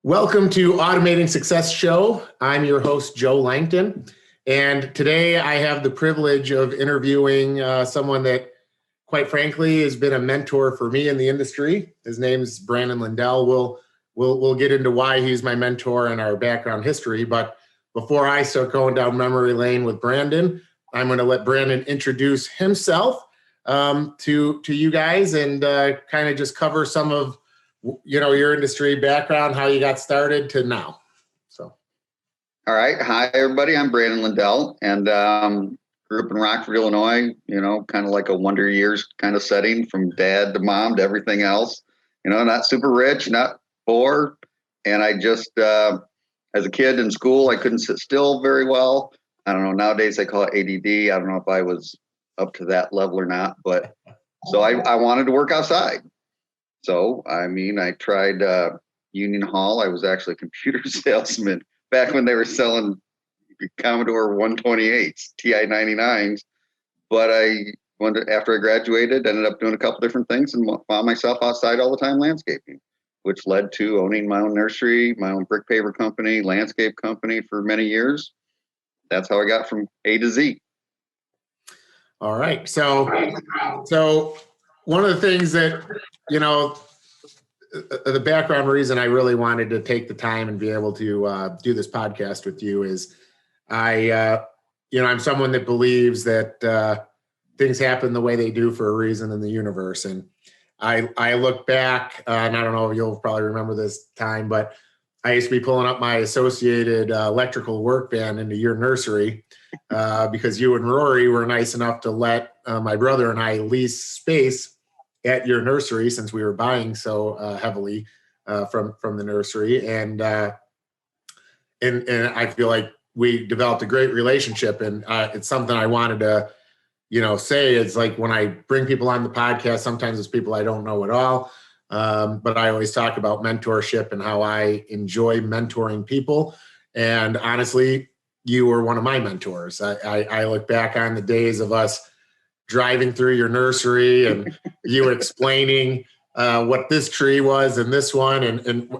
Welcome to Automating Success Show. I'm your host, Joe Langton. And today I have the privilege of interviewing someone that, quite frankly, has been a mentor for me in the industry. His name is Branden Lindell. We'll get into why he's my mentor and our background history. But before I start going down memory lane with Branden, I'm going to let Branden introduce himself to you guys and kind of just cover some of your industry background, how you got started to now. So, all right. Hi, everybody. I'm Branden Lindell, and grew up in Rockford, Illinois. Kind of like a Wonder Years kind of setting, from dad to mom to everything else. Not super rich, not poor, and I just, as a kid in school, I couldn't sit still very well. I don't know. Nowadays they call it ADD. I don't know if I was up to that level or not, but so I wanted to work outside. So, I tried Union Hall. I was actually a computer salesman back when they were selling Commodore 128s, TI 99s. But after I graduated, ended up doing a couple different things and found myself outside all the time landscaping, which led to owning my own nursery, my own brick paver company, landscape company for many years. That's how I got from A to Z. All right. So one of the things that, the background reason I really wanted to take the time and be able to do this podcast with you is I'm someone that believes that things happen the way they do for a reason in the universe. And I look back, and I don't know if you'll probably remember this time, but I used to be pulling up my associated electrical work van into your nursery because you and Rory were nice enough to let my brother and I lease space at your nursery, since we were buying so heavily from the nursery, and I feel like we developed a great relationship, and it's something I wanted to, say. It's like when I bring people on the podcast, sometimes it's people I don't know at all, but I always talk about mentorship and how I enjoy mentoring people. And honestly, you were one of my mentors. I look back on the days of us driving through your nursery and you were explaining what this tree was and this one. And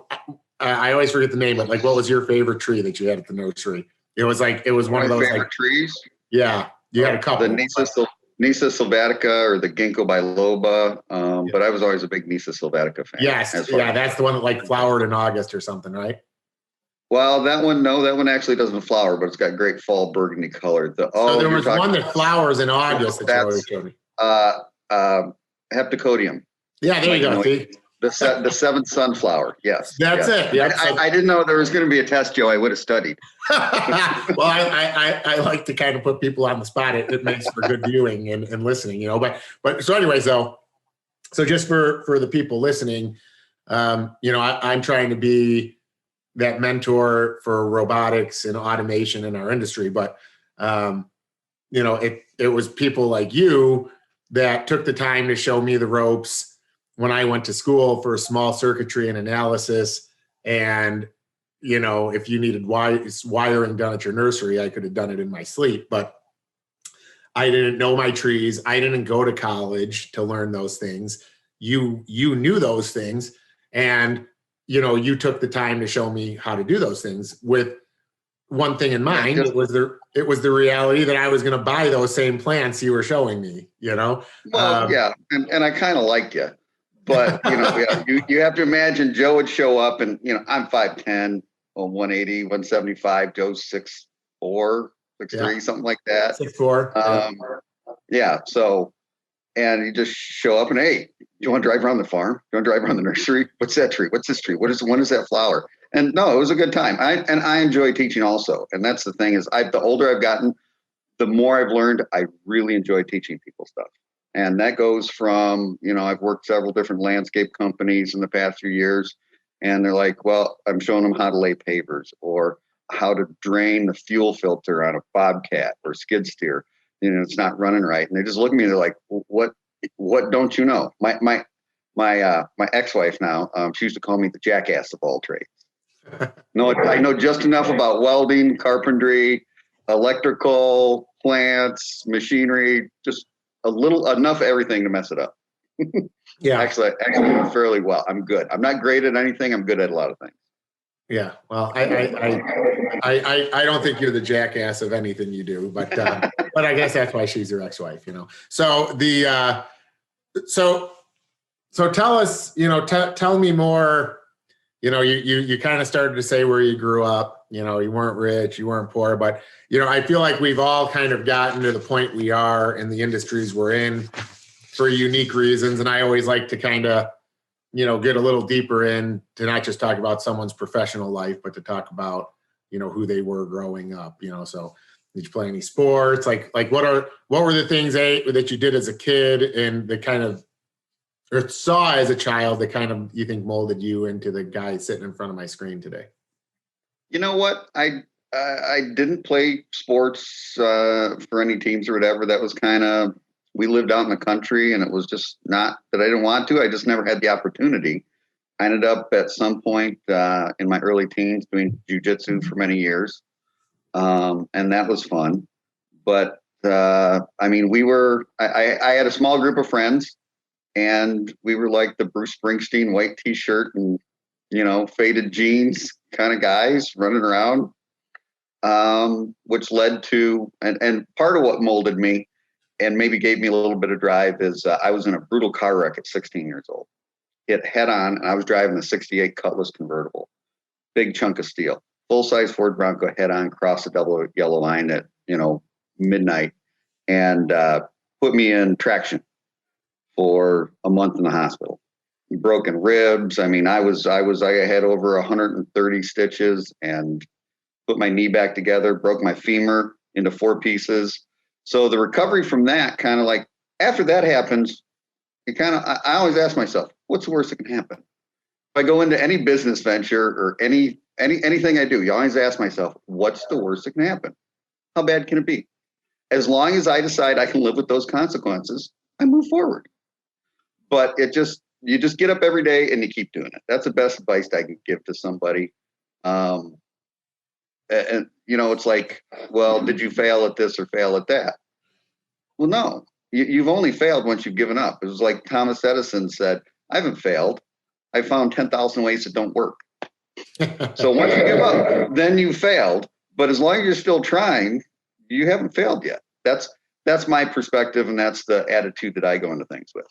I always forget the name, but like, what was your favorite tree that you had at the nursery? It was one of those favorite trees. Yeah. You had a couple. The Nisa sylvatica or the Ginkgo biloba. But I was always a big Nisa sylvatica fan. Yes. Yeah. That's the one that flowered in August or something, right? Well, that one actually doesn't flower, but it's got great fall burgundy color. So there was one that flowers in August that you always showed me. Heptacodium. Yeah, there you go. See? The seventh sunflower. Yes. That's it. Yeah. I didn't know there was going to be a test, Joe. I would have studied. Well, I like to kind of put people on the spot. It makes for good viewing and listening, But so anyways, though, so just for the people listening, I'm trying to be that mentor for robotics and automation in our industry. But, it was people like you that took the time to show me the ropes when I went to school for small circuitry and analysis. And, if you needed wiring done at your nursery, I could have done it in my sleep. But I didn't know my trees. I didn't go to college to learn those things. You knew those things. And you took the time to show me how to do those things with one thing in mind. It was the reality that I was going to buy those same plants you were showing me, Well, yeah. And I kind of liked you, but you have to imagine Joe would show up and, I'm 5'10", 180, 175, Joe's 6'4", 6'3", something like that. 6'4". Yeah. So, and you just show up and, hey, you want to drive around the farm? You want to drive around the nursery? What's that tree? What's this tree? When is that flower? And no, it was a good time. I enjoy teaching also. And that's the thing is the older I've gotten, the more I've learned. I really enjoy teaching people stuff. And that goes from, I've worked several different landscape companies in the past few years. And they're like, well, I'm showing them how to lay pavers or how to drain the fuel filter on a Bobcat or skid steer. It's not running right. And they just look at me, they're like, what don't you know? My ex-wife now, she used to call me the jackass of all trades. No, I know just enough about welding, carpentry, electrical, plants, machinery, just enough everything to mess it up. Yeah. Actually fairly well. I'm good. I'm not great at anything. I'm good at a lot of things. Yeah. Well, I don't think you're the jackass of anything you do, but I guess that's why she's your ex-wife, you know? So so tell us, tell me more, you kind of started to say where you grew up, you weren't rich, you weren't poor, but, I feel like we've all kind of gotten to the point we are in the industries we're in for unique reasons. And I always like to kind of, get a little deeper in to not just talk about someone's professional life, but to talk about, who they were growing up, so did you play any sports? Like what were the things that you did as a kid and the kind of, or saw as a child that kind of you think molded you into the guy sitting in front of my screen today? You know what? I didn't play sports for any teams or whatever. That was kind of, we lived out in the country, and it was just not that I didn't want to. I just never had the opportunity. I ended up at some point in my early teens doing jujitsu for many years, and that was fun. But I mean, I had a small group of friends, and we were like the Bruce Springsteen white T-shirt and faded jeans kind of guys running around, which led to and part of what molded me and maybe gave me a little bit of drive is I was in a brutal car wreck at 16 years old. Hit head on, and I was driving a 68 Cutlass convertible, big chunk of steel, full-size Ford Bronco, head on, crossed the double yellow line at midnight, and put me in traction for a month in the hospital. Broken ribs. I mean, I had over 130 stitches and put my knee back together, broke my femur into 4 pieces. So the recovery from that kind of like, after that happens, I always ask myself, what's the worst that can happen? If I go into any business venture or anything I do, you always ask myself, what's the worst that can happen? How bad can it be? As long as I decide I can live with those consequences, I move forward. But you just get up every day and you keep doing it. That's the best advice I can give to somebody. And it's like, well, did you fail at this or fail at that? Well, no, you've only failed once you've given up. It was like Thomas Edison said, I haven't failed. I found 10,000 ways that don't work. So once you give up, then you failed. But as long as you're still trying, you haven't failed yet. That's my perspective, and that's the attitude that I go into things with.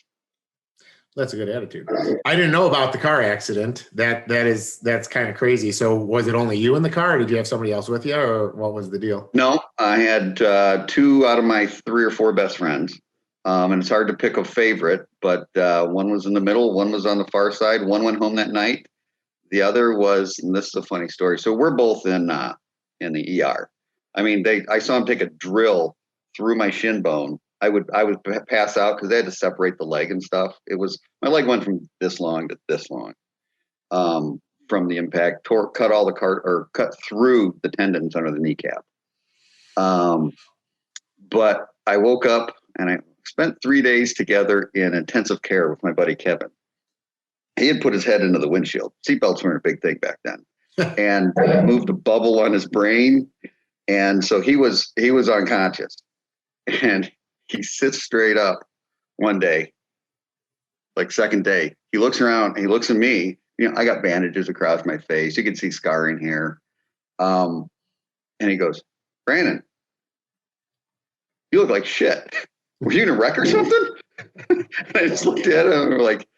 That's a good attitude. I didn't know about the car accident. That's kind of crazy. So was it only you in the car, or did you have somebody else with you, or what was the deal? No, I had 2 out of my 3 or 4 best friends. And it's hard to pick a favorite, but one was in the middle, one was on the far side, one went home that night. The other was, and this is a funny story. So we're both in the ER. I mean, I saw him take a drill through my shin bone. I would pass out because they had to separate the leg and stuff. My leg went from this long to this long from the impact. Cut all the cut through the tendons under the kneecap. But I woke up and I spent 3 days together in intensive care with my buddy Kevin. He had put his head into the windshield. Seatbelts weren't a big thing back then, and moved a bubble on his brain, and so he was unconscious. And he sits straight up one day, like second day. He looks around and he looks at me. I got bandages across my face. You can see scarring here. And he goes, Branden, you look like shit. Were you in a wreck or something? And I just looked at him and we're like,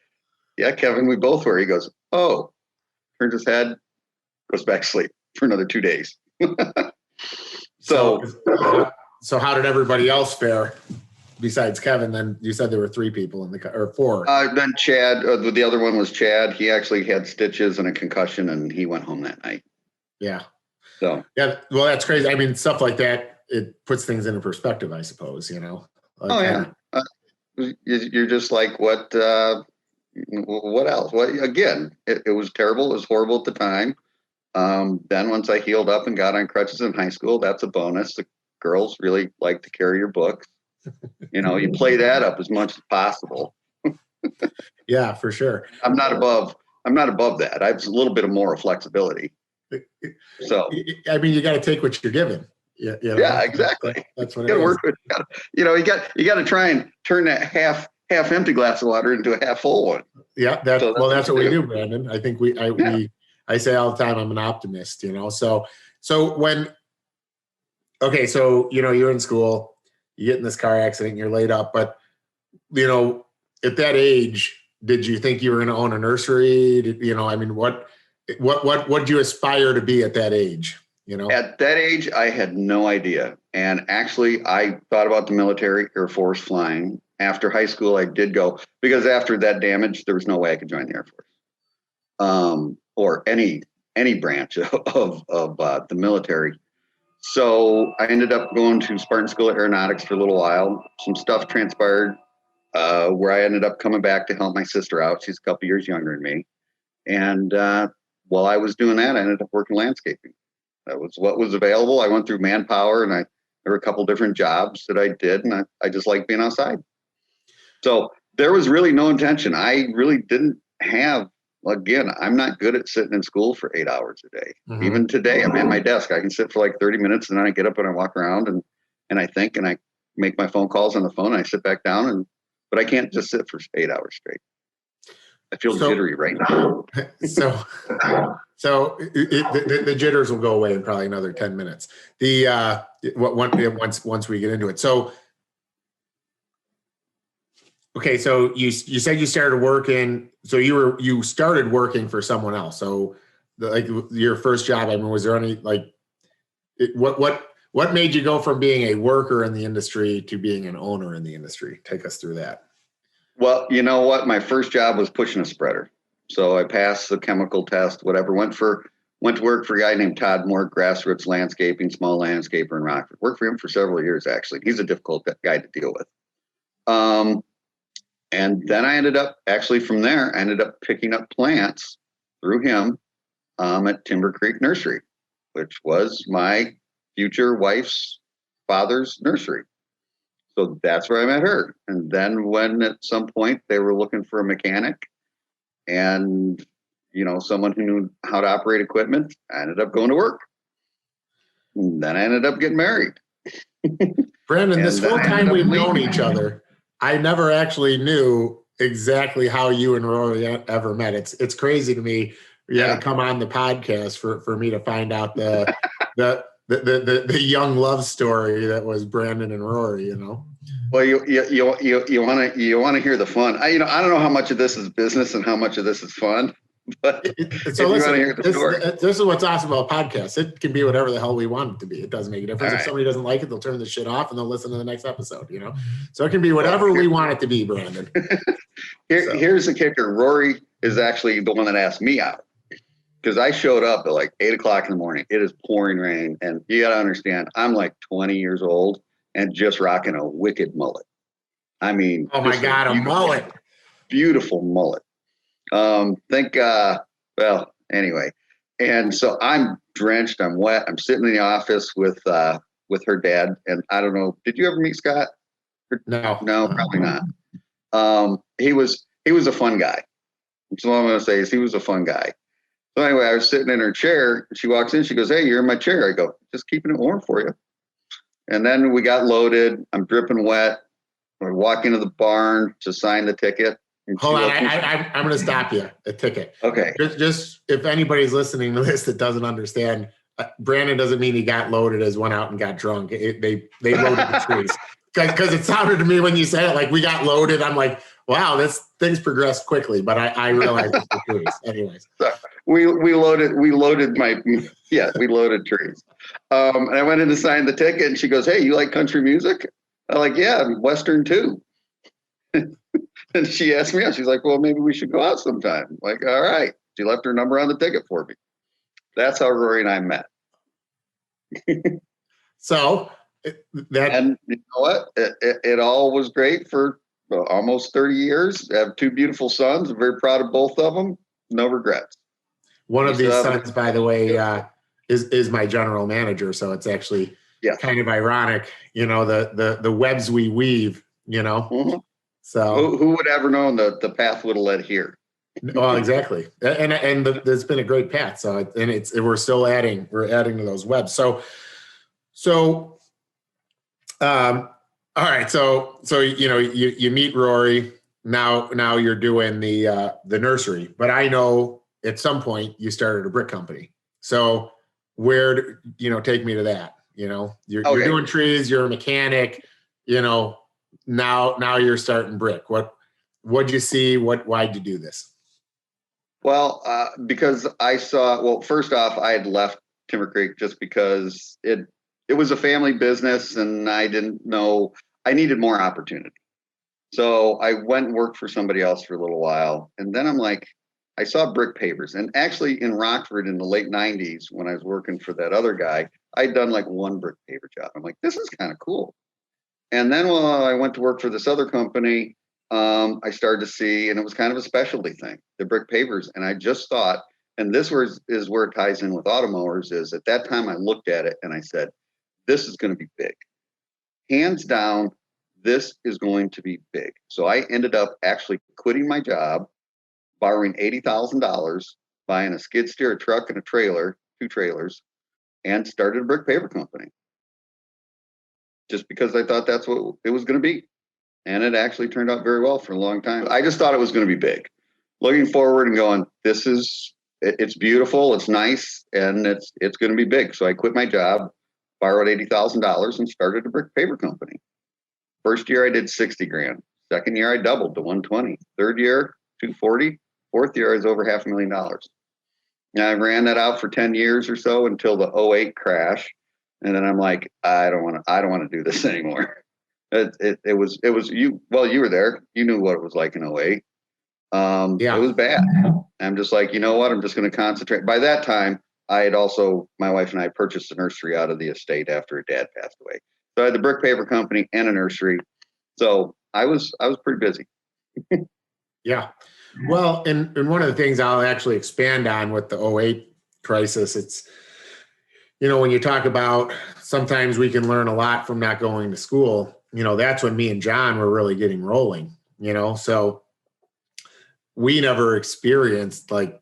yeah, Kevin, we both were. He goes, oh, turns his head, goes back to sleep for another 2 days. So how did everybody else fare besides Kevin? Then you said there were 3 people in the car, or 4. Then Chad, the other one was Chad. He actually had stitches and a concussion, and he went home that night. Yeah. So yeah, well, that's crazy. I mean, stuff like that, it puts things into perspective, I suppose. Yeah. You're just like, what else? Well, again, it was terrible. It was horrible at the time. Then once I healed up and got on crutches in high school, that's a bonus. The girls really like to carry your books. You play that up as much as possible. Yeah, for sure. I'm not above that. I have a little bit of moral flexibility. So I mean, you got to take what you're given. Yeah, exactly. That's what you got to work with. You got to try and turn that half empty glass of water into a half full one. Yeah, that's what we do, Branden. I think I say all the time, I'm an optimist, so okay, so, you're in school, you get in this car accident, you're laid up, but, at that age, did you think you were going to own a nursery? What did you aspire to be at that age? At that age, I had no idea. And actually, I thought about the military, Air Force, flying. After high school, I did go, because after that damage, there was no way I could join the Air Force, or any branch of the military. So I ended up going to Spartan School of Aeronautics for a little while. Some stuff transpired where I ended up coming back to help my sister out. She's a couple years younger than me. And while I was doing that, I ended up working landscaping. That was what was available. I went through Manpower, and there were a couple different jobs that I did, and I just liked being outside. So there was really no intention. I really didn't have, again, I'm not good at sitting in school for 8 hours a day. Mm-hmm. Even today, I'm at my desk. I can sit for like 30 minutes, and then I get up and I walk around and I think, and I make my phone calls on the phone, and I sit back down, but I can't just sit for 8 hours straight. I feel jittery right now. So the jitters will go away in probably another 10 minutes. Once we get into it. So, okay. So you said you started working. So you started working for someone else. So your first job, was there any what made you go from being a worker in the industry to being an owner in the industry? Take us through that. Well, you know what? My first job was pushing a spreader. So I passed the chemical test, whatever, went to work for a guy named Todd Moore, Grassroots Landscaping, small landscaper in Rockford. Worked for him for several years, actually. He's a difficult guy to deal with. And then I ended up, from there, picking up plants through him at Timber Creek Nursery, which was my future wife's father's nursery. So that's where I met her. And then when at some point they were looking for a mechanic and, someone who knew how to operate equipment, I ended up going to work. And then I ended up getting married. Branden, this whole time we've known each other, I never actually knew exactly how you and Rory ever met. It's crazy to me. You had to come on the podcast for me to find out the young love story that was Branden and Rory. Well, you want to hear the fun. I don't know how much of this is business and how much of this is fun. But so listen, this is what's awesome about podcasts. It can be whatever the hell we want it to be. It doesn't make a difference. If somebody doesn't like it, they'll turn the shit off and they'll listen to the next episode. So it can be whatever we want it to be, Branden. Here's the kicker. Rory is actually the one that asked me out. Because I showed up at like 8 o'clock in the morning. It is pouring rain. And you got to understand, I'm like 20 years old and just rocking a wicked mullet. Oh my God, a mullet. Beautiful mullet. Anyway. And so I'm drenched. I'm wet. I'm sitting in the office with her dad. And I don't know, did you ever meet Scott? No, probably not. He was a fun guy. That's all I'm going to say is he was a fun guy. So anyway, I was sitting in her chair. She walks in. She goes, "Hey, you're in my chair." I go, "Just keeping it warm for you." And then we got loaded. I'm dripping wet. I walk into the barn to sign the ticket. Hold on, I'm going to stop you. A ticket. Okay. Just if anybody's listening to this that doesn't understand, Branden doesn't mean he got loaded as went out and got drunk. They loaded the trees because it sounded to me when you said it like we got loaded. I'm like, wow, things progressed quickly, but I realized it's the trees. Anyways. So we loaded trees. And I went in to sign the ticket and she goes, "Hey, you like country music?" I'm like, "Yeah, Western too." And she asked me out. She's like, "Well, maybe we should go out sometime." I'm like, all right. She left her number on the ticket for me. That's how Rory and I met. So and you know what? It all was great for almost 30 years. I have 2 beautiful sons. I'm very proud of both of them. No regrets. One of these sons, by the way, is my general manager. So it's actually kind of ironic, the webs we weave, Mm-hmm. So who would ever known that the path would have led here? Well, exactly. And it's been a great path. So, we're still adding to those webs. So, all right. So, you meet Rory now you're doing the nursery, but I know at some point you started a brick company. So take me to that. You're doing trees, you're a mechanic, now you're starting brick. What'd you see? Why'd you do this? Well, because first off, I had left Timber Creek just because it was a family business and I didn't know, I needed more opportunity. So I went and worked for somebody else for a little while. And then I'm like, I saw brick pavers. And actually in Rockford in the late 90s, when I was working for that other guy, I'd done like one brick paver job. I'm like, this is kind of cool. And then while I went to work for this other company, I started to see, and it was kind of a specialty thing, the brick pavers. And I just thought, and this is where it ties in with automowers, is at that time I looked at it and I said, this is going to be big. Hands down, this is going to be big. So I ended up actually quitting my job, borrowing $80,000, buying a skid steer, a truck, and a trailer, 2 trailers, and started a brick paver company. Just because I thought that's what it was going to be. And it actually turned out very well for a long time. I just thought it was going to be big. Looking forward and going, it's beautiful, it's nice, and it's going to be big. So I quit my job, borrowed $80,000, and started a brick paver company. First year I did 60 grand. Second year I doubled to 120. Third year, 240. Fourth year I was over $500,000. And I ran that out for 10 years or so until the 08 crash. And then I'm like, I don't want to do this anymore. It was you. Well, you were there. You knew what it was like in 08. Yeah. It was bad. I'm just like, you know what? I'm just going to concentrate. By that time, my wife and I purchased a nursery out of the estate after her dad passed away. So I had the brick paver company and a nursery. So I was pretty busy. Yeah. Well, and one of the things I'll actually expand on with the 08 crisis, it's, when you talk about sometimes we can learn a lot from not going to school, that's when me and John were really getting rolling, so we never experienced like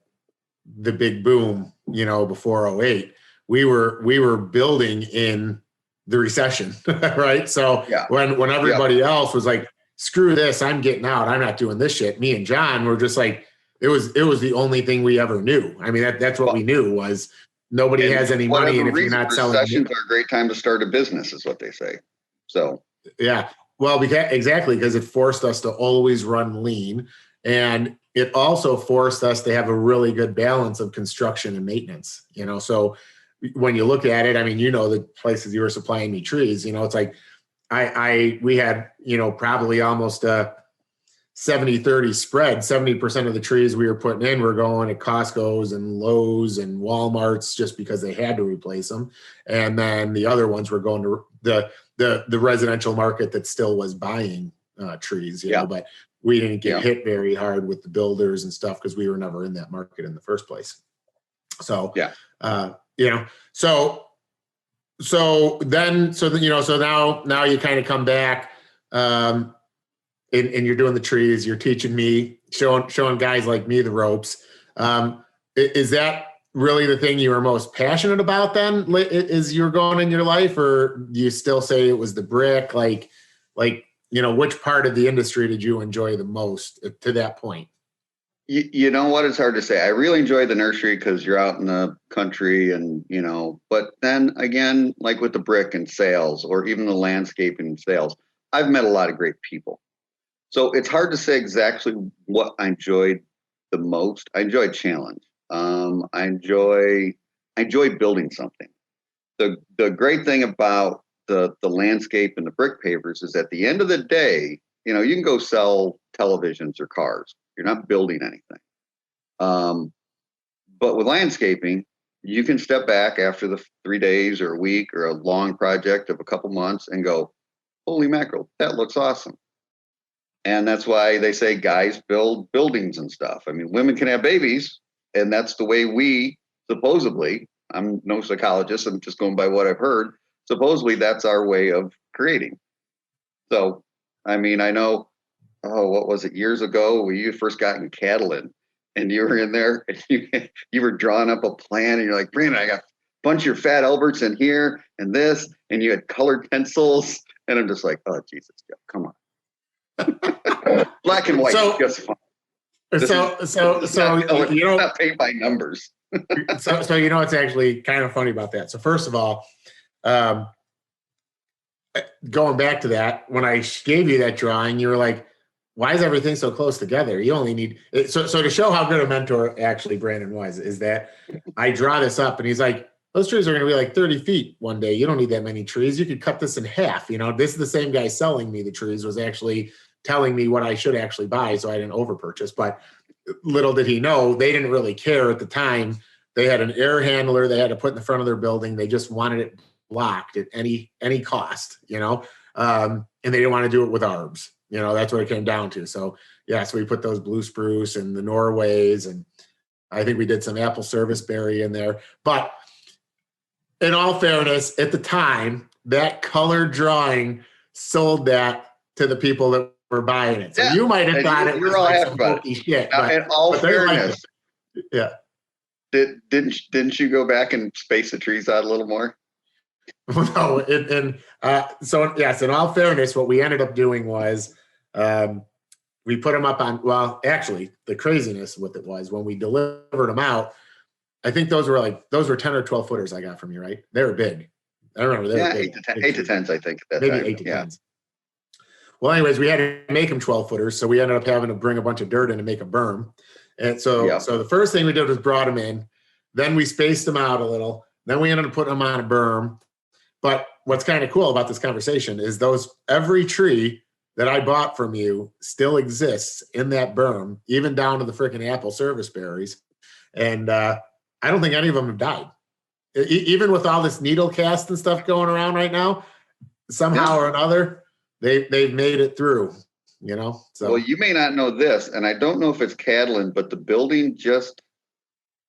the big boom, before 08. We were building in the recession, right? So when everybody else was like, screw this, I'm getting out, I'm not doing this shit, me and John were just like, it was the only thing we ever knew. I mean, that's what we knew was nobody has any money, and if you're not selling, recessions are a great time to start a business, is what they say. So yeah, well, exactly, because it forced us to always run lean, and it also forced us to have a really good balance of construction and maintenance. So when you look at it, I mean, the places you were supplying me trees, it's like we had, probably almost a 70-30 spread. 70% of the trees we were putting in were going at Costco's and Lowe's and Walmart's just because they had to replace them. And then the other ones were going to the residential market that still was buying trees, but we didn't get hit very hard with the builders and stuff because we were never in that market in the first place. So, so now you kind of come back, and you're doing the trees, you're teaching me, showing guys like me the ropes. Is that really the thing you were most passionate about then, as you were going in your life, or do you still say it was the brick? Like, which part of the industry did you enjoy the most to that point? You know what? It's hard to say. I really enjoy the nursery because you're out in the country and, but then again, like with the brick and sales or even the landscaping and sales, I've met a lot of great people. So it's hard to say exactly what I enjoyed the most. I enjoyed challenge. I enjoy building something. The great thing about the landscape and the brick pavers is at the end of the day, you can go sell televisions or cars. You're not building anything. But with landscaping, you can step back after the 3 days or a week or a long project of a couple months and go, holy mackerel, that looks awesome. And that's why they say guys build buildings and stuff. I mean, women can have babies, and that's the way we supposedly, I'm no psychologist, I'm just going by what I've heard, supposedly that's our way of creating. So, I mean, I know, what was it, years ago when you first got in Catalan and you were in there and you were drawing up a plan and you're like, Brandon, I got a bunch of your fat Alberts in here and this, and you had colored pencils. And I'm just like, oh, Jesus, come on. Black and white, so, just fine. not paid by numbers. so it's actually kind of funny about that. So first of all, going back to that, when I gave you that drawing, you were like, why is everything so close together? You only need so to show how good a mentor actually Branden was, is that I draw this up and he's like, those trees are going to be like 30 feet one day. You don't need that many trees. You could cut this in half. This is the same guy selling me the trees was actually telling me what I should actually buy, so I didn't overpurchase. But little did he know, they didn't really care at the time. They had an air handler they had to put in the front of their building. They just wanted it blocked at any cost, and they didn't want to do it with arbs. That's what it came down to. So we put those blue spruce and the Norways, and I think we did some apple serviceberry in there. But in all fairness, at the time, that colored drawing sold that to the people that were buying it. So you might have thought it was like some hokey shit. Now, in all fairness, yeah. Didn't you go back and space the trees out a little more? No, so yes, in all fairness, what we ended up doing was we put them up on, well, actually, the craziness with it was when we delivered them out, I think those were 10 or 12 footers I got from you, right? They were big. I remember they were big. 8 to 10s, I think. Maybe 8 to 10s. Well, anyways, we had to make them 12 footers, so we ended up having to bring a bunch of dirt in to make a berm. And so the first thing we did was brought them in. Then we spaced them out a little. Then we ended up putting them on a berm. But what's kind of cool about this conversation is every tree that I bought from you still exists in that berm, even down to the freaking apple serviceberries. And I don't think any of them have died. Even with all this needle cast and stuff going around right now, somehow or another, they've made it through, So. Well, you may not know this, and I don't know if it's Catalan, but the building just,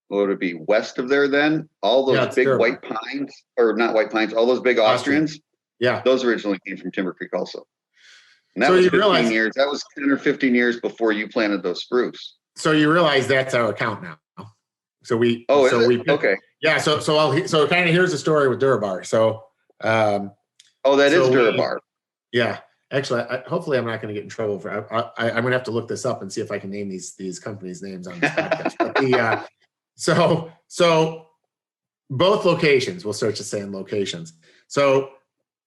what would it be, west of there then? All those big white pines, or not white pines, all those big Austrians. Yeah. Those originally came from Timber Creek also. And that so was you 15 years. That was 10 or 15 years before you planted those spruce. So you realize that's our account now. So we. Okay. Yeah. So kind of here's the story with Durabar. So. That is Durabar. Yeah. Actually, hopefully I'm not going to get in trouble for. I'm going to have to look this up and see if I can name these companies' names on this podcast. But so both locations. We'll start just saying locations. So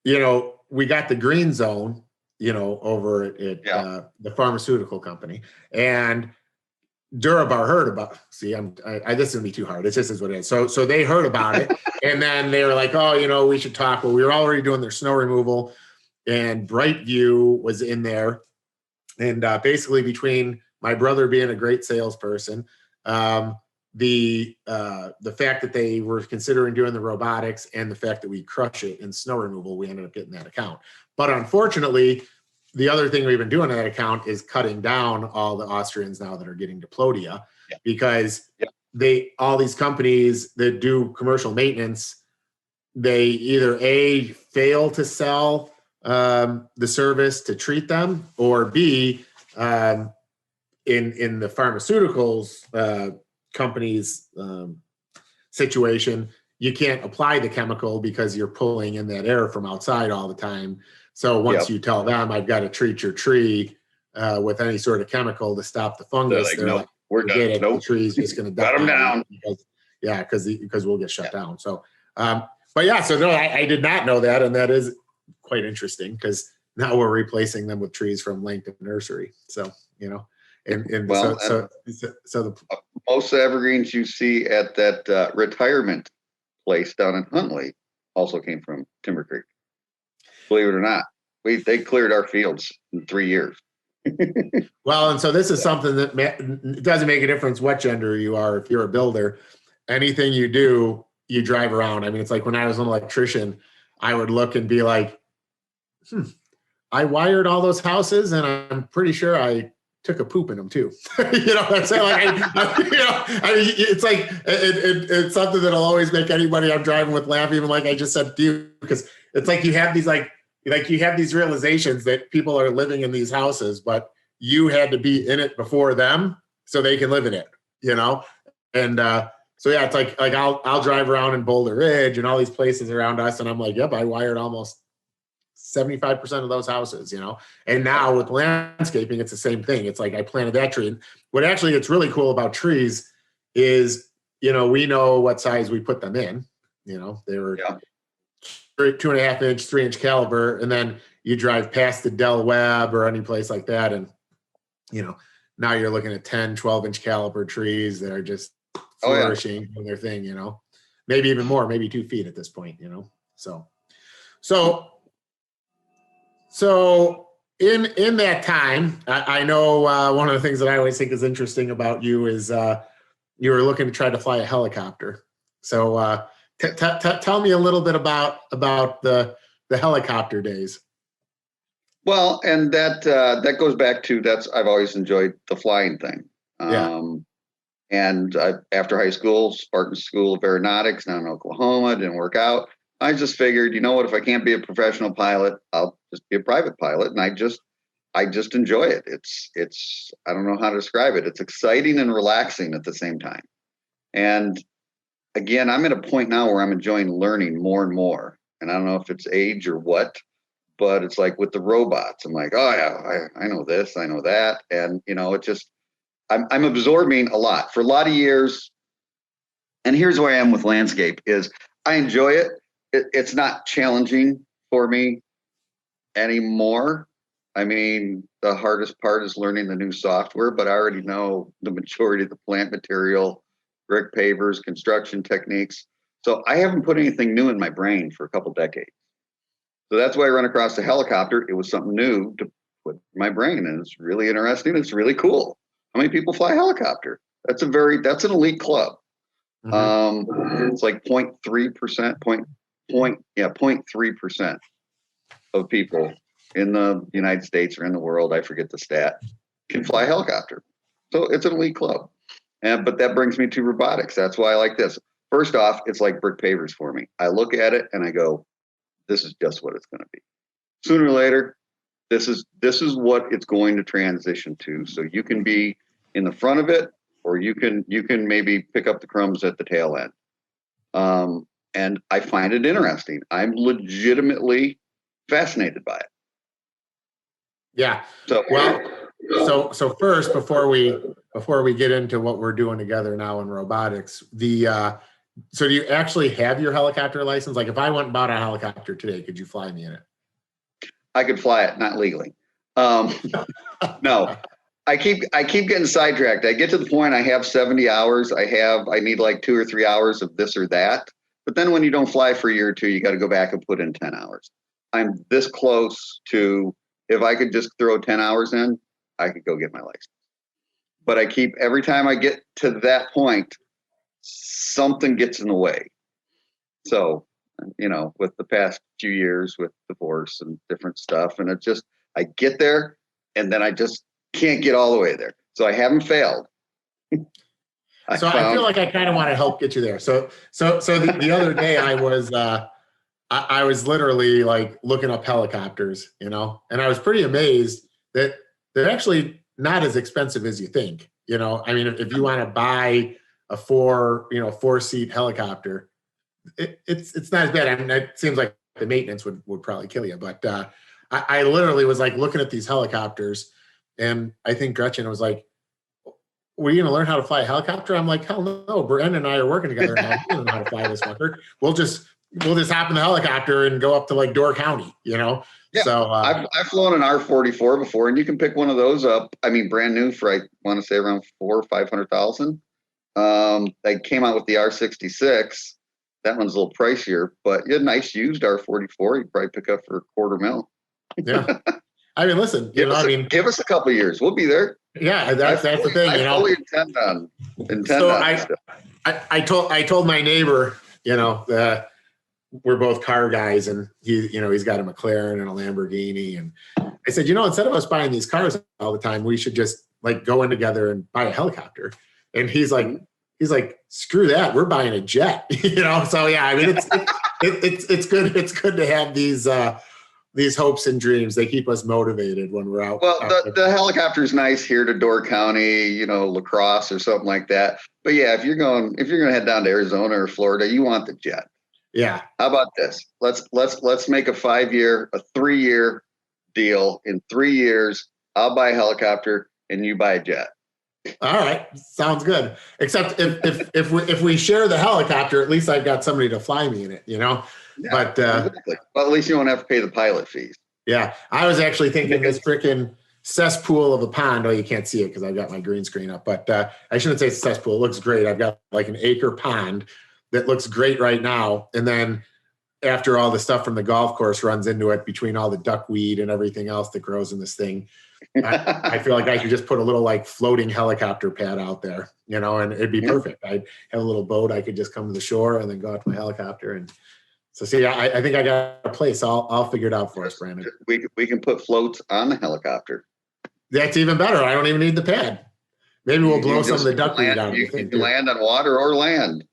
we got the green zone. Over at the pharmaceutical company, and Durabar heard about. See, this is gonna be too hard. It just is what it is. So they heard about it, and then they were like, "Oh, we should talk." Well, we were already doing their snow removal, and Brightview was in there, and basically between my brother being a great salesperson, the fact that they were considering doing the robotics, and the fact that we crush it in snow removal, we ended up getting that account. But unfortunately, the other thing we've been doing in that account is cutting down all the Austrians now that are getting diplodia, because all these companies that do commercial maintenance, they either A, fail to sell the service to treat them, or B, in the pharmaceuticals companies situation, you can't apply the chemical because you're pulling in that air from outside all the time. So once you tell them, I've got to treat your tree with any sort of chemical to stop the fungus, they're like, we're done. The tree's just going to die. Cut them down. Because we'll get shut down. So, I did not know that, and that is quite interesting because now we're replacing them with trees from Langton Nursery. So most evergreens you see at that retirement place down in Huntley also came from Timber Creek. Believe it or not, they cleared our fields in 3 years. Well, and so this is something that it doesn't make a difference what gender you are. If you're a builder, anything you do, you drive around. I mean, it's like when I was an electrician, I would look and be like, I wired all those houses, and I'm pretty sure I took a poop in them too. It's like, it's like it's something that'll always make anybody I'm driving with laugh, even like I just said to you, because it's like you have these like you have these realizations that people are living in these houses, but you had to be in it before them so they can live in it, And it's like I'll drive around in Boulder Ridge and all these places around us, and I'm like, yep, I wired almost 75% of those houses, and now with landscaping, it's the same thing. It's like I planted that tree. And what actually it's really cool about trees is, we know what size we put them in, they were 2.5 inch, 3-inch caliber. And then you drive past the Del Webb or any place like that. And, now you're looking at 10, 12-inch caliber trees that are just flourishing doing their thing, maybe even more, maybe 2 feet at this point, So in that time, I know one of the things that I always think is interesting about you is you were looking to try to fly a helicopter. So tell me a little bit about the helicopter days. Well, and that goes back to I've always enjoyed the flying thing. And after high school, Spartan School of Aeronautics down in Oklahoma, didn't work out. I just figured, if I can't be a professional pilot, I'll just be a private pilot. And I just enjoy it. It's I don't know how to describe it. It's exciting and relaxing at the same time. And again, I'm at a point now where I'm enjoying learning more and more. And I don't know if it's age or what, but it's like with the robots, I'm like, oh yeah, I know this, I know that. And, it just, I'm absorbing a lot for a lot of years. And here's where I am with landscape is I enjoy it. It's not challenging for me anymore. I mean, the hardest part is learning the new software, but I already know the majority of the plant material, brick pavers, construction techniques. So I haven't put anything new in my brain for a couple decades. So that's why I run across the helicopter. It was something new to put in my brain, and it's really interesting. It's really cool. How many people fly a helicopter? That's an elite club. Mm-hmm. It's like 0.3%, 0.3% of people in the United States or in the world, I forget the stat, can fly a helicopter. So it's an elite club. But that brings me to robotics. That's why I like this. First off, it's like brick pavers for me. I look at it and I go, this is just what it's going to be. Sooner or later, this is what it's going to transition to. So you can be in the front of it, or you can maybe pick up the crumbs at the tail end. And I find it interesting. I'm legitimately fascinated by it. Yeah. So first, before we get into what we're doing together now in robotics, so do you actually have your helicopter license? Like if I went and bought a helicopter today, could you fly me in it? I could fly it, not legally. No, I keep getting sidetracked. I get to the point I have 70 hours. I need like 2 or 3 hours of this or that. But then when you don't fly for a year or two, you got to go back and put in 10 hours. I'm this close to, if I could just throw 10 hours in, I could go get my license. But every time I get to that point, something gets in the way. So, with the past few years with divorce and different stuff, and I get there and then I just can't get all the way there. So I haven't failed. I feel like I kind of want to help get you there. So the other day I was literally like looking up helicopters, and I was pretty amazed that they're actually not as expensive as you think. I mean, if you want to buy a 4-seat helicopter, it's not as bad. I mean, it seems like the maintenance would probably kill you, but I literally was like looking at these helicopters, and I think Gretchen was like, "Were you going to learn how to fly a helicopter?" I'm like, "Hell no, Branden and I are working together now. We don't know how to fly this fucker. We'll just hop in the helicopter and go up to like Door County, Yeah. So I've flown an R-44 before, and you can pick one of those up. I mean, brand new for I want to say around $400,000 or $500,000. They came out with the R-66. That one's a little pricier, but a nice used R-44 you probably pick up for $250,000. Yeah, I mean, listen, give us a couple of years, we'll be there. Yeah, that's the thing. I fully intend on. I told my neighbor, that we're both car guys, and he's got a McLaren and a Lamborghini, and I said, instead of us buying these cars all the time, we should just like go in together and buy a helicopter. And he's like, screw that, we're buying a jet. So yeah, I mean, it's good. It's good to have these hopes and dreams. They keep us motivated when we're out. Well, the helicopter's nice here to Door County, La Crosse or something like that. But yeah, if you're going to head down to Arizona or Florida, you want the jet. Yeah. How about this? Let's make a 3-year deal. In 3 years, I'll buy a helicopter and you buy a jet. All right, sounds good. Except if we share the helicopter, at least I've got somebody to fly me in it, you know. Yeah, but exactly. Well, at least you won't have to pay the pilot fees. Yeah, I was actually thinking this freaking cesspool of a pond. Oh, you can't see it because I've got my green screen up, but I shouldn't say it's a cesspool. It looks great. I've got like an acre pond that looks great right now, and then after all the stuff from the golf course runs into it, between all the duckweed and everything else that grows in this thing, I feel like I could just put a little like floating helicopter pad out there, you know, and it'd be perfect. I'd have a little boat. I could just come to the shore and then go out to my helicopter. And so, see, I think I got a place. I'll figure it out for us, Branden. We can put floats on the helicopter. That's even better. I don't even need the pad. Maybe we'll blow some of the duckweed out of the thing. You can land on water or land.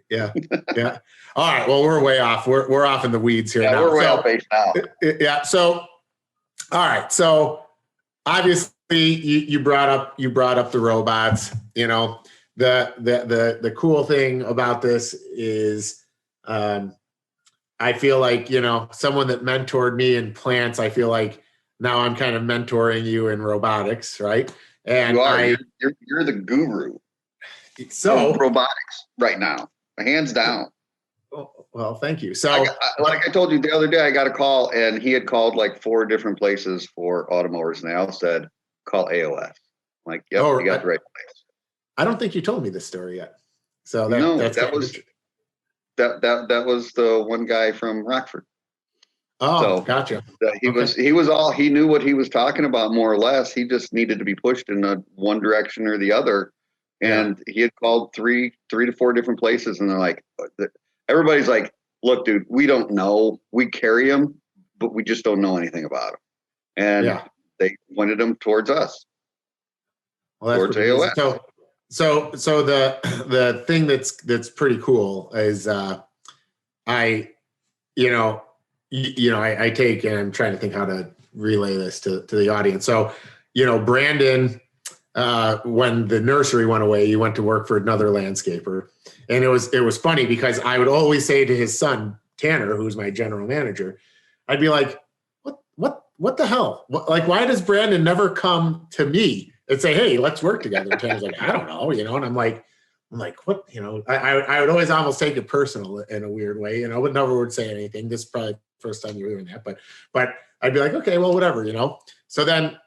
Yeah. Yeah. All right. Well, we're way off. We're off in the weeds here. Yeah, now. we're way off base now. Yeah. So, all right. So obviously you brought up the robots. You know, the cool thing about this is I feel like, you know, someone that mentored me in plants, I feel like now I'm kind of mentoring you in robotics, right? And you are. You're the guru. So robotics right now, hands down. Well, thank you. So, like I told you the other day, I got a call, and he had called like 4 different places for automowers, and they all said, "Call AOS." I'm like, yep, you got the right place. I don't think you told me this story yet. So that was the one guy from Rockford. Oh, so, gotcha. He knew what he was talking about, more or less. He just needed to be pushed in one direction or the other. And he had called 3 to 4 different places, and they're like, everybody's like, "Look, dude, we don't know. We carry him, but we just don't know anything about him." And they pointed him towards us, towards AOS. So the thing that's pretty cool is I take, and I'm trying to think how to relay this to the audience. So, you know, Branden, when the nursery went away, he went to work for another landscaper. And it was funny because I would always say to his son, Tanner, who's my general manager, I'd be like, what the hell? Like, why does Branden never come to me and say, "Hey, let's work together"? And Tanner's like, "I don't know," you know, and I'm like, what, you know, I would always almost take it personal in a weird way, you know, but never would say anything. This is probably the first time you were doing that, but I'd be like, okay, well, whatever, you know? So then,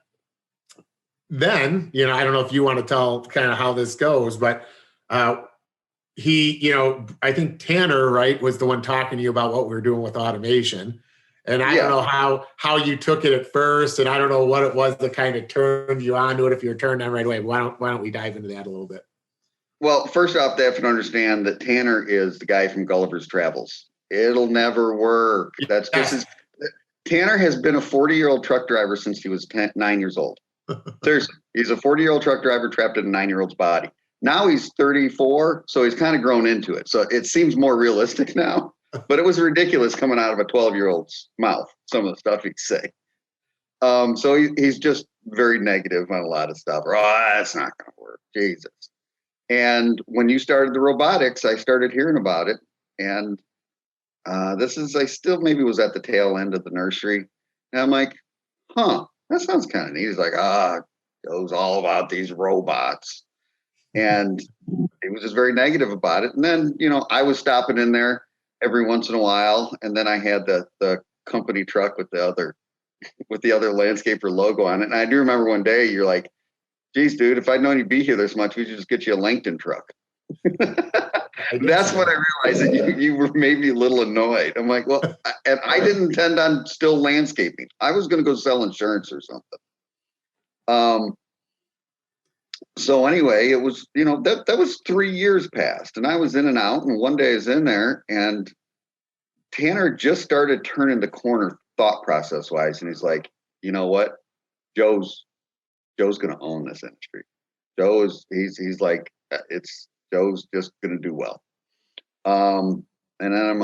you know, I don't know if you want to tell kind of how this goes, but he, you know, I think Tanner, right, was the one talking to you about what we were doing with automation. And I don't know how you took it at first, and I don't know what it was that kind of turned you onto it, if you were turned on right away. Why don't we dive into that a little bit? Well, first off, they have to understand that Tanner is the guy from Gulliver's Travels. It'll never work. Tanner has been a 40-year-old truck driver since he was 9 years old. Seriously, he's a 40-year-old truck driver trapped in a 9-year-old's body. Now he's 34, so he's kind of grown into it. So it seems more realistic now. But it was ridiculous coming out of a 12-year-old's mouth, some of the stuff he'd say. So he's just very negative on a lot of stuff. That's not going to work. Jesus. And when you started the robotics, I started hearing about it. And I still maybe was at the tail end of the nursery. And I'm like, that sounds kind of neat. He's like, it was all about these robots. And he was just very negative about it. And then, you know, I was stopping in there every once in a while. And then I had the company truck with the other landscaper logo on it. And I do remember one day you're like, "Geez, dude, if I'd known you'd be here this much, we should just get you a Langton truck." That's when I realized that you were maybe a little annoyed. I'm like, well, and I didn't intend on still landscaping. I was going to go sell insurance or something. So anyway, it was, you know, that was 3 years past, and I was in and out, and one day I was in there, and Tanner just started turning the corner thought process wise, and he's like, "You know what? Joe's going to own this industry. He's like, Joe's just going to do well." And then I'm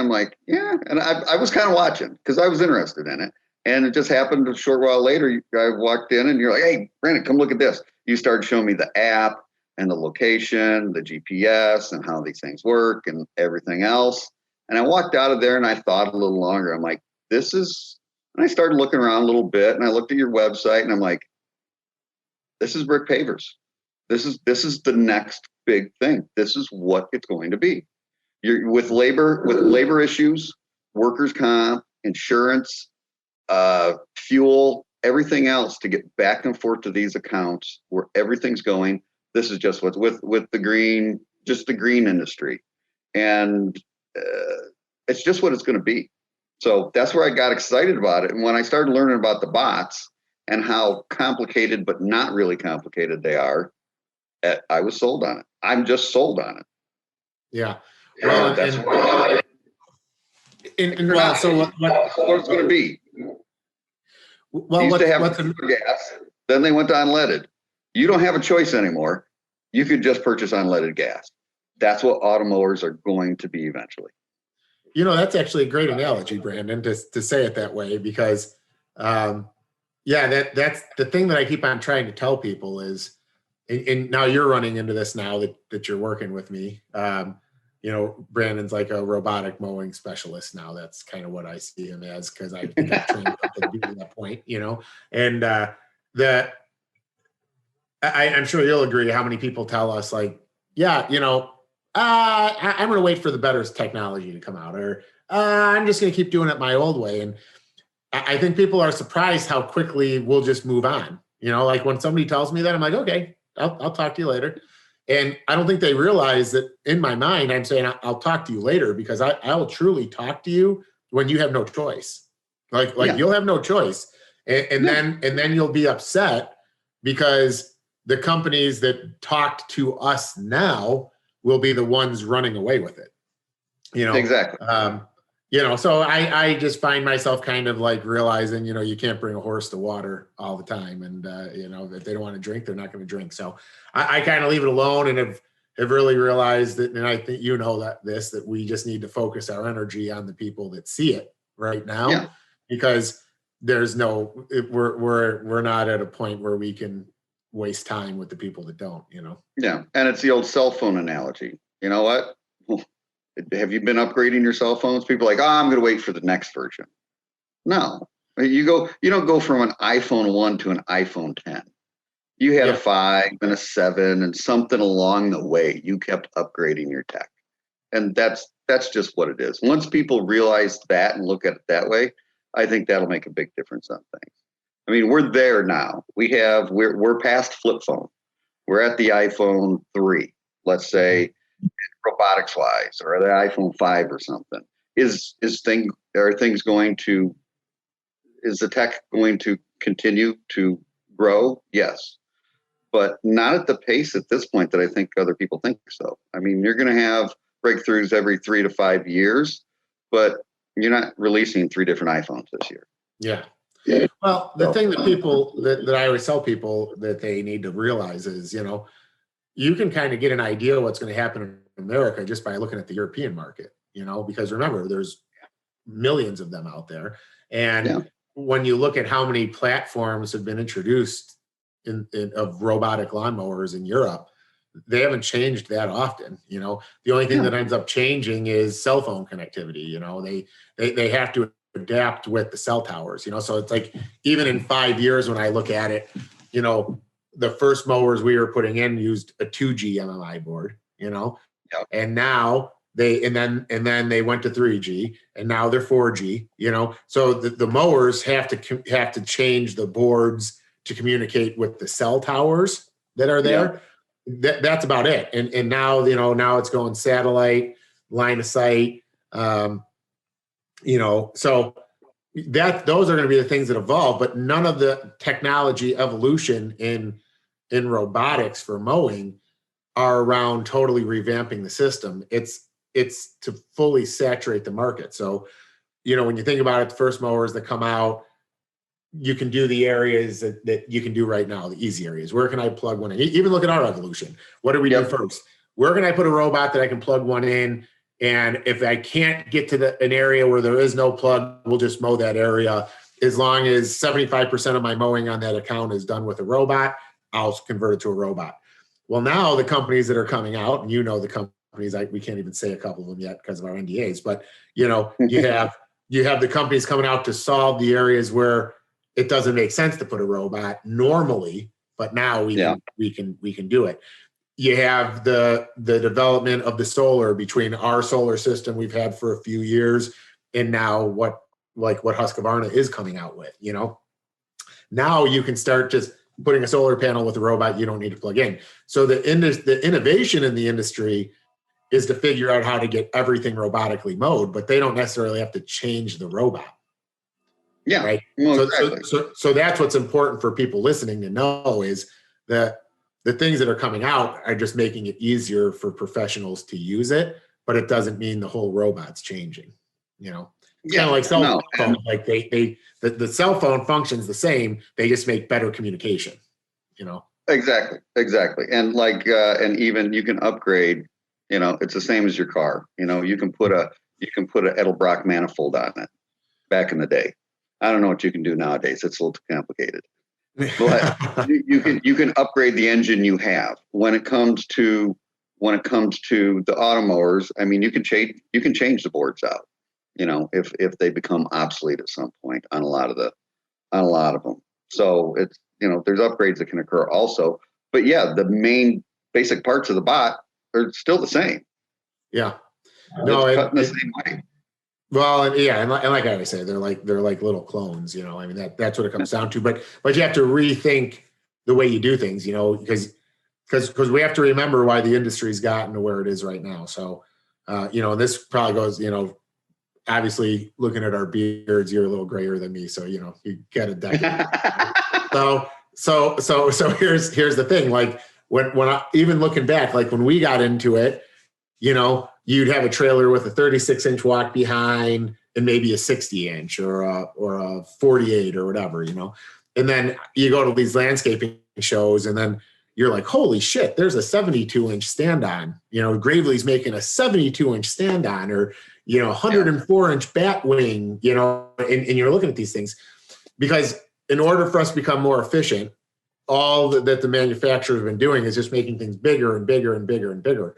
like, yeah. And I was kind of watching because I was interested in it. And it just happened a short while later, I walked in and you're like, "Hey, Branden, come look at this." You started showing me the app and the location, the GPS and how these things work and everything else. And I walked out of there and I thought a little longer. I'm like, and I started looking around a little bit and I looked at your website and I'm like, this is brick pavers. This is the next big thing. This is what it's going to be. You're with labor issues, workers' comp, insurance, fuel, everything else to get back and forth to these accounts where everything's going. This is just what's with the green industry. And it's just what it's going to be. So that's where I got excited about it. And when I started learning about the bots and how complicated, but not really complicated they are, I was sold on it. I'm just sold on it. Yeah. Well, that's what so what it's going to be. Well, used to have gas, then they went to unleaded. You don't have a choice anymore. You could just purchase unleaded gas. That's what automowers are going to be eventually. That's actually a great analogy, Branden, to say it that way, because that's the thing that I keep on trying to tell people is, and now you're running into this now that you're working with me. Branden's like a robotic mowing specialist now. That's kind of what I see him as, because I think I've trained up to be to that point, and I'm sure you'll agree how many people tell us like, I'm going to wait for the better technology to come out, or I'm just going to keep doing it my old way. And I think people are surprised how quickly we'll just move on. Like when somebody tells me that, I'm like, okay, I'll talk to you later. And I don't think they realize that in my mind, I'm saying I'll talk to you later, because I will truly talk to you when you have no choice. You'll have no choice. And then you'll be upset because the companies that talked to us now will be the ones running away with it. Exactly. So I just find myself kind of like realizing, you can't bring a horse to water all the time. And, if they don't want to drink, they're not going to drink. So I kind of leave it alone, and have really realized that, and I think that we just need to focus our energy on the people that see it right now, because we're not at a point where we can waste time with the people that don't, Yeah. And it's the old cell phone analogy. You know what? Have you been upgrading your cell phones? People are like, I'm going to wait for the next version. No, you don't go from an iPhone 1 to an iPhone 10. You had a 5 and a 7 and something along the way. You kept upgrading your tech. And that's just what it is. Once people realize that and look at it that way, I think that'll make a big difference on things. I mean, we're there now. We're past flip phone. We're at the iPhone 3, let's say, robotics wise, or the iPhone 5 or something. Is the tech going to continue to grow? Yes, but not at the pace at this point that I think other people think so. I mean, you're going to have breakthroughs every 3 to 5 years, but you're not releasing 3 different iPhones this year. Yeah. Well, the thing that I always tell people that they need to realize is, you can kind of get an idea what's going to happen in America just by looking at the European market, because remember, there's millions of them out there. And when you look at how many platforms have been introduced of robotic lawnmowers in Europe, they haven't changed that often. The only thing that ends up changing is cell phone connectivity. They have to adapt with the cell towers, so it's like, even in 5 years, when I look at it, the first mowers we were putting in used a 2G MMI board, and now and then they went to 3G, and now they're 4G, so the mowers have to change the boards to communicate with the cell towers that are there. That's about it. And now, now it's going satellite, line of sight, so those are going to be the things that evolve, but none of the technology evolution in robotics for mowing are around totally revamping the system. It's to fully saturate the market. So, when you think about it, the first mowers that come out, you can do the areas that you can do right now, the easy areas. Where can I plug one in? Even look at our evolution. What do we do first? Where can I put a robot that I can plug one in? And if I can't get to an area where there is no plug, we'll just mow that area. As long as 75% of my mowing on that account is done with a robot, I'll convert it to a robot. Well, now the companies that are coming out, and the companies, we can't even say a couple of them yet because of our NDAs, but you have the companies coming out to solve the areas where it doesn't make sense to put a robot normally, but now we can do it. You have the development of the solar between our solar system we've had for a few years and now what Husqvarna is coming out with. Now you can start just putting a solar panel with a robot you don't need to plug in. So the innovation in the industry is to figure out how to get everything robotically mowed, but they don't necessarily have to change the robot. Yeah. Right. Well, exactly. So that's what's important for people listening to know is that the things that are coming out are just making it easier for professionals to use it, but it doesn't mean the whole robot's changing. It's kind of like cell phone. Like the cell phone functions the same. They just make better communication. Exactly. And and even you can upgrade. It's the same as your car. You can put a Edelbrock manifold on it. Back in the day, I don't know what you can do nowadays. It's a little too complicated. But you can upgrade the engine you have. When it comes to the automowers, I mean, you can change the boards out. If they become obsolete at some point on a lot of them. So it's there's upgrades that can occur also. But yeah, the main basic parts of the bot are still the same. Yeah, it's cut in the same way. Well, and like I always say, they're like little clones. I mean that's what it comes down to. But you have to rethink the way you do things. Because we have to remember why the industry's gotten to where it is right now. So, this probably goes. Obviously, looking at our beards, you're a little grayer than me, so you get a decade. so here's the thing. Like when I, even looking back, like when we got into it, you'd have a trailer with a 36-inch walk behind and maybe a 60-inch or a 48 or whatever, and then you go to these landscaping shows and then you're like, holy shit, there's a 72-inch stand-on. Gravely's making a 72-inch stand-on or 104-inch bat wing, and you're looking at these things because in order for us to become more efficient, all that the manufacturers have been doing is just making things bigger and bigger and bigger and bigger.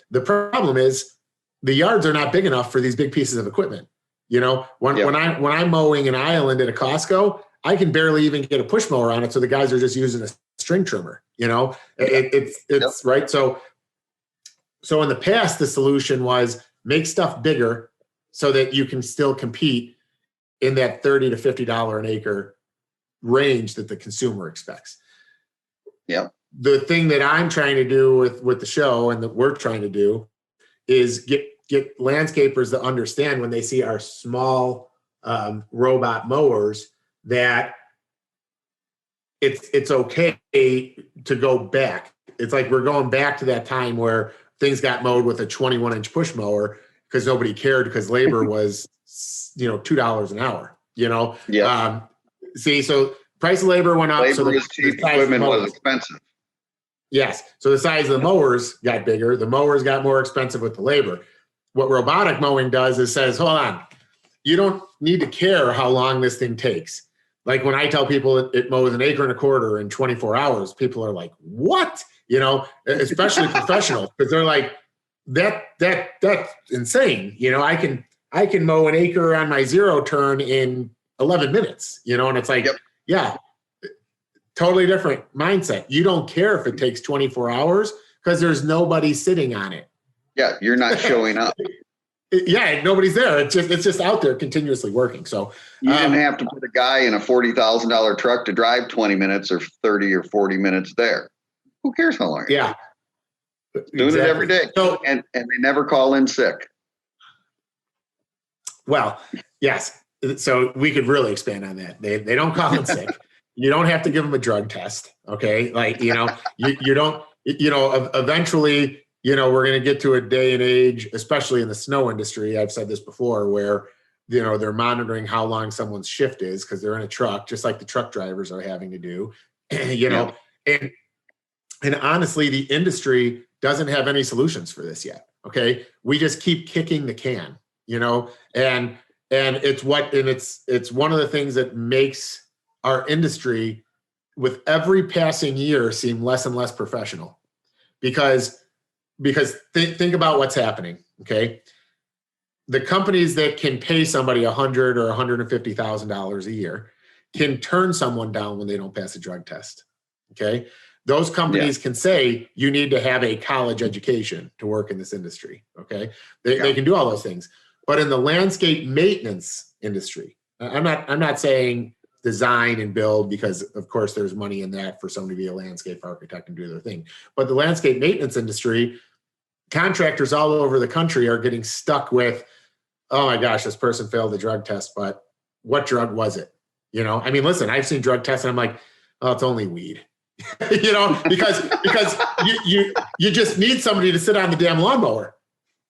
The problem is the yards are not big enough for these big pieces of equipment. When I'm mowing an island at a Costco, I can barely even get a push mower on it. So the guys are just using a string trimmer, it's right. So in the past, the solution was make stuff bigger so that you can still compete in that $30 to $50 an acre range that the consumer expects. Yeah. The thing that I'm trying to do with the show and that we're trying to do is get landscapers to understand when they see our small robot mowers that it's okay to go back. It's like we're going back to that time where things got mowed with a 21-inch push mower because nobody cared because labor was $2 an hour. Yeah. So price of labor went up. Labor so was cheap. Equipment was expensive. Yes. So the size of the mowers got bigger. The mowers got more expensive with the labor. What robotic mowing does is says, hold on, you don't need to care how long this thing takes. Like when I tell people it mows 1.25 acres in 24 hours, people are like, what? Especially professionals, because they're like, that's insane. I can mow 1 acre on my zero turn in 11 minutes, and it's like, yeah, totally different mindset. You don't care if it takes 24 hours because there's nobody sitting on it. Yeah, you're not showing up. Yeah, nobody's there. It's just out there continuously working. So you didn't have to put a guy in a $40,000 truck to drive 20 minutes or 30 or 40 minutes there. Who cares how long? Yeah, doing it every day. So, and they never call in sick. Well, yes. So we could really expand on that. They don't call in sick. You don't have to give them a drug test. Okay, like you don't. Eventually. We're going to get to a day and age, especially in the snow industry. I've said this before, where, they're monitoring how long someone's shift is because they're in a truck, just like the truck drivers are having to do, and honestly, the industry doesn't have any solutions for this yet. Okay. We just keep kicking the can, and it's one of the things that makes our industry with every passing year seem less and less professional because because think about what's happening. Okay. The companies that can pay somebody $100,000 or $150,000 a year can turn someone down when they don't pass a drug test. Okay. Those companies can say you need to have a college education to work in this industry. Okay. They can do all those things. But in the landscape maintenance industry, I'm not saying design and build, because of course there's money in that for somebody to be a landscape architect and do their thing. But the landscape maintenance industry, contractors all over the country are getting stuck with, oh my gosh, this person failed the drug test, but what drug was it? I mean, listen, I've seen drug tests and I'm like, oh, it's only weed. Because you just need somebody to sit on the damn lawnmower.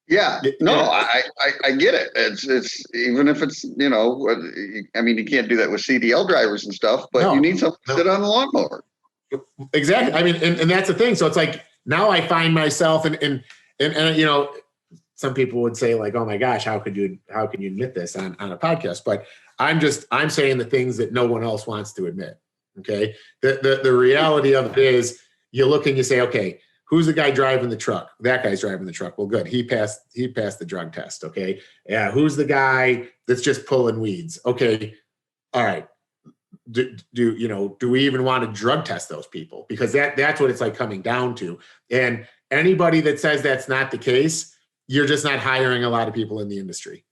Yeah, no, I get it. It's even if it's, I mean, you can't do that with CDL drivers and stuff, but you need someone to sit on the lawnmower. Exactly. I mean, and that's the thing. So it's like, now I find myself and some people would say like, oh my gosh, how can you admit this on a podcast? But I'm saying the things that no one else wants to admit. Okay. The reality of it is, you look and you say, okay, who's the guy driving the truck? That guy's driving the truck. Well, good. He passed the drug test. Okay. Yeah. Who's the guy that's just pulling weeds? Okay. All right. Do we even want to drug test those people? Because that's what it's like coming down to. And anybody that says that's not the case, you're just not hiring a lot of people in the industry.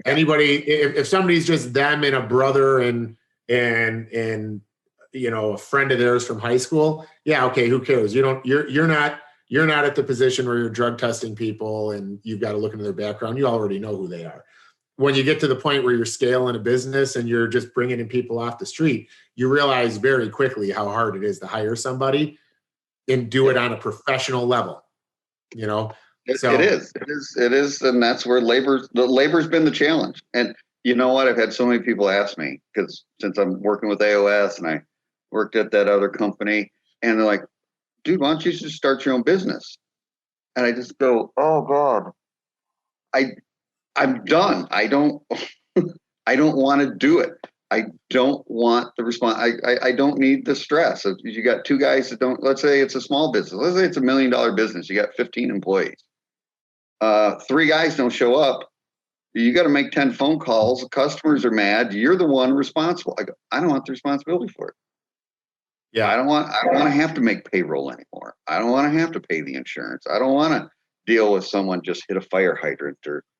Anybody, if somebody's just them and a brother and a friend of theirs from high school, yeah, okay, who cares? You're not at the position where you're drug testing people and you've got to look into their background. You already know who they are. When you get to the point where you're scaling a business and you're just bringing in people off the street, you realize very quickly how hard it is to hire somebody and do it on a professional level. It is, and that's where labor's been the challenge. And you know what? I've had so many people ask me, because since I'm working with AOS and I worked at that other company, and they're like, dude, why don't you just start your own business? And I just go, oh God, I'm done. I don't want to do it. I don't want the response. I don't need the stress. If you got two guys that don't, let's say it's a small business. Let's say it's $1 million business. You got 15 employees. 3 guys don't show up. You got to make 10 phone calls. The customers are mad. You're the one responsible. I go, I don't want the responsibility for it. Yeah. I don't want to have to make payroll anymore. I don't want to have to pay the insurance. I don't want to deal with someone just hit a fire hydrant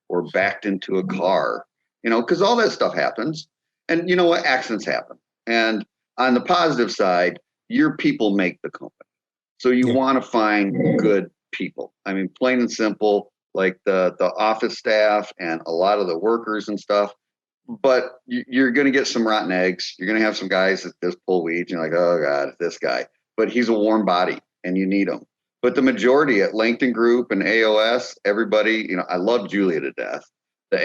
or backed into a car, because all that stuff happens. And you know what? Accidents happen. And on the positive side, your people make the company. So you want to find good people. I mean, plain and simple, like the office staff and a lot of the workers and stuff. But you're going to get some rotten eggs. You're going to have some guys that just pull weeds. You're like, oh God, this guy. But he's a warm body and you need him. But the majority at Langton Group and AOS, everybody, I love Julia to death. The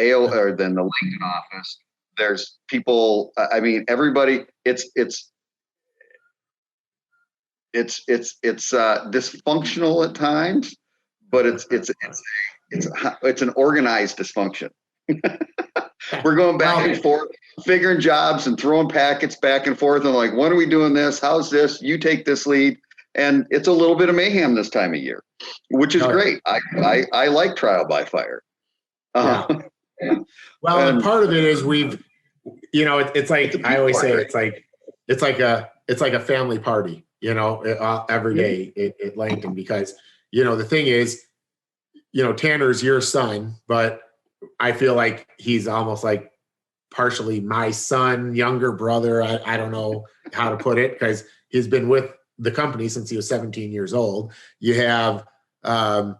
then the Langton office, there's people. I mean, everybody. It's dysfunctional at times, but it's an organized dysfunction. We're going back and forth, figuring jobs and throwing packets back and forth, and like, when are we doing this? How's this? You take this lead. And it's a little bit of mayhem this time of year, which is great. I like trial by fire. Yeah. Well, and part of it is it's like I always say, it's like a family party, every day at Langton, because the thing is, Tanner's your son, but I feel like he's almost like partially my son, younger brother. I don't know how to put it, because he's been with the company since he was 17 years old. You have my